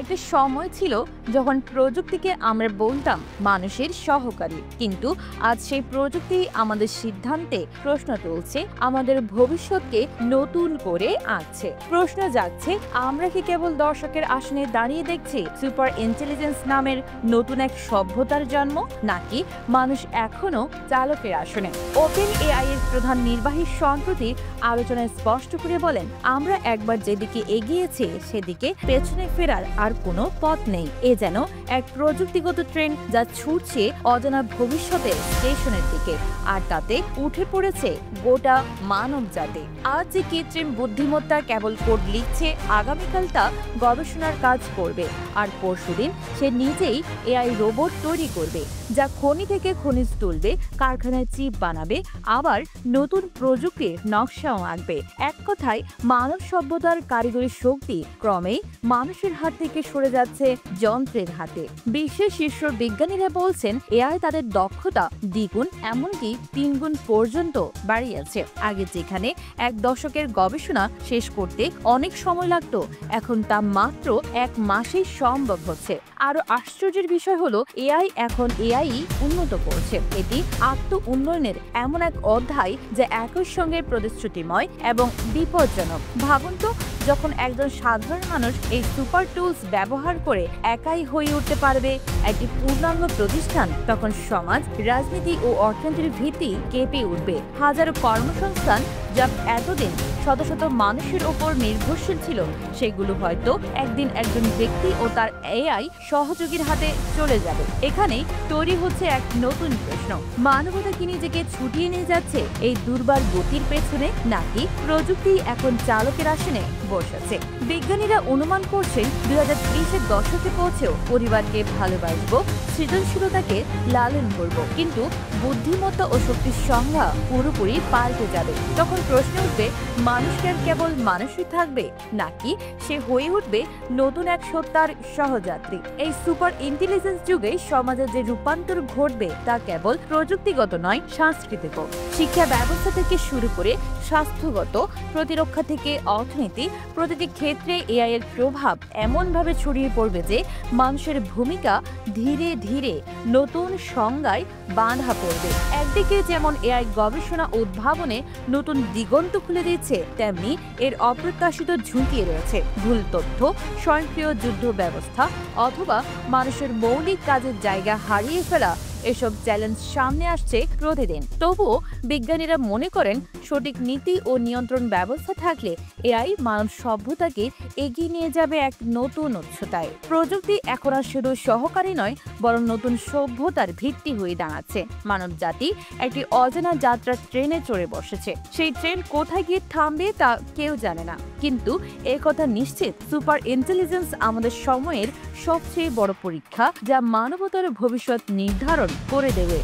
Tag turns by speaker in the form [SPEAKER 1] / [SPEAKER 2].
[SPEAKER 1] একটা সময় ছিল যখন প্রযুক্তিকে আমরা বলতাম মানুষের সহকারী, কিন্তু আজ সেই প্রযুক্তি আমাদের সিদ্ধান্তে প্রশ্ন তুলছে, আমাদের ভবিষ্যৎকে নতুন করে আঁকছে। প্রশ্ন জাগছে, আমরা কি কেবল দর্শকের আসনে দাঁড়িয়ে দেখছি সুপার ইন্টেলিজেন্স নামের নতুন এক সভ্যতার জন্ম, নাকি মানুষ এখনো চালকের আসনে? ওপেন এআই এর প্রধান নির্বাহী সম্প্রতি আলোচনায় স্পষ্ট করে বলেন, আমরা একবার যেদিকে এগিয়েছি সেদিকে পেছনে ফেরার আর কোনো পথ নেই। এ যেন এক প্রযুক্তিগত ট্রেন যা ছুটছে অজানা ভবিষ্যতের স্টেশনের দিকে, আর তাতে উঠে পড়েছে গোটা মানব জাতি। আজ যে কৃত্রিম বুদ্ধিমত্তা কেবল কোড লিখছে, আগামীকাল তা গবেষণার কাজ করবে, আর পরশুদিন সে নিজেই এআই রোবট তৈরি করবে যা খনি থেকে খনিজ তুলবে, কারখানায় চিপ বানাবে, আবার নতুন প্রযুক্তির নকশাও আঁকবে। এক কথায় মানব সভ্যতার কারিগরি শক্তি ক্রমেই মানুষের হাত থেকে সরে যাচ্ছে যন্ত্রের হাতে। বিশ্বের শীর্ষ বিজ্ঞানীরা বলছেন এআই তাদের দক্ষতা দ্বিগুণ, এমনকি 3 গুণ পর্যন্ত বাড়িয়েছে। আগে যেখানে এক দশকের গবেষণা শেষ করতে অনেক সময় লাগতো, এখন তা মাত্র 1 মাসেই সম্ভব হচ্ছে। আরো আশ্চর্যের বিষয় হলো এআই এখন এআই উন্নত করছে। এটি আত্ম উন্নয়নের এমন এক অধ্যায় যা একই সঙ্গে প্রতিশ্রুতিময় এবং বিপজ্জনক। ভাবুন তো, যখন একজন সাধারণ মানুষ এই সুপার টুলস ব্যবহার করে একাই হয়ে উঠতে পারবে একটি পূর্ণাঙ্গ প্রতিষ্ঠান, তখন সমাজ, রাজনীতি ও অর্থনীতির ভিত্তি কেঁপে উঠবে। হাজারো কর্মসংস্থান যা এতদিন শত শত মানুষের উপর নির্ভরশীল ছিল, সেগুলো হয়তো একদিন একজন ব্যক্তি ও তার এআই সহযোগীর হাতে চলে যাবে। এখানেই তৈরি হচ্ছে এক নতুন প্রশ্ন, মানবতা কি নিজেকে ছুটিয়ে নিয়ে যাচ্ছে এই দুর্বার গতির পেছনে, নাকি প্রযুক্তি এখন চালকের আসনে বসেছে? বিজ্ঞানীরা অনুমান করছেন 2030-এর দশকে পৌঁছেও পরিবারকে ভালোবাসবো, সৃজনশীলতাকে লালন করব, কিন্তু বুদ্ধিমত্তা ও শক্তির সংজ্ঞা পুরোপুরি পাল্টে যাবে। তখন প্রশ্ন উঠবে, মানুষকে আর কেবল মানুষই থাকবে, নাকি সে হয়ে উঠবে নতুন এক সত্তার সহযাত্রী? এই সুপার ইন্টেলিজেন্স যুগে সমাজের যে রূপান্তর ঘটবে তা কেবল প্রযুক্তিগত নয়, সাংস্কৃতিকও। শিক্ষা ব্যবস্থা থেকে শুরু করে স্বাস্থ্যগত, প্রতিরক্ষা থেকে অর্থনীতি, প্রতিটি ক্ষেত্রে এআই এর প্রভাব এমনভাবে ছড়িয়ে পড়বে যে মানুষের ভূমিকা ধীরে ধীরে নতুন সংজ্ঞায় বাঁধা পড়বে। একদিকে যেমন এআই গবেষণা ও উদ্ভাবনে নতুন দিগন্ত খুলে দিচ্ছে, তেমনি এর অপ্রত্যাশিত ঝুঁকি রয়েছে। ভুল তথ্য, স্বয়ংক্রিয় যুদ্ধ ব্যবস্থা অথবা মানুষের মৌলিক কাজের জায়গা হারিয়ে ফেলা, এসব চ্যালেঞ্জ সামনে আসছে প্রতিদিন। তবুও বিজ্ঞানীরা মনে করেন সঠিক নীতি ও নিয়ন্ত্রণ ব্যবস্থা থাকলে এআই মানব সভ্যতাকে এগিয়ে নিয়ে যাবে এক নতুন উচ্চতায়। প্রযুক্তি এখন আর শুধু সহকারী নয়, বরং নতুন সভ্যতার ভিত্তি হয়ে দাঁড়াচ্ছে। মানব জাতি একটি অজানা যাত্রার ট্রেনে চড়ে বসেছে। সেই ট্রেন কোথায় গিয়ে থামবে তা কেউ জানে না, কিন্তু একথা নিশ্চিত, সুপার ইন্টেলিজেন্স আমাদের সময়ের সবচেয়ে বড় পরীক্ষা, যা মানবতার ভবিষ্যৎ নির্ধারণ করে দেবে।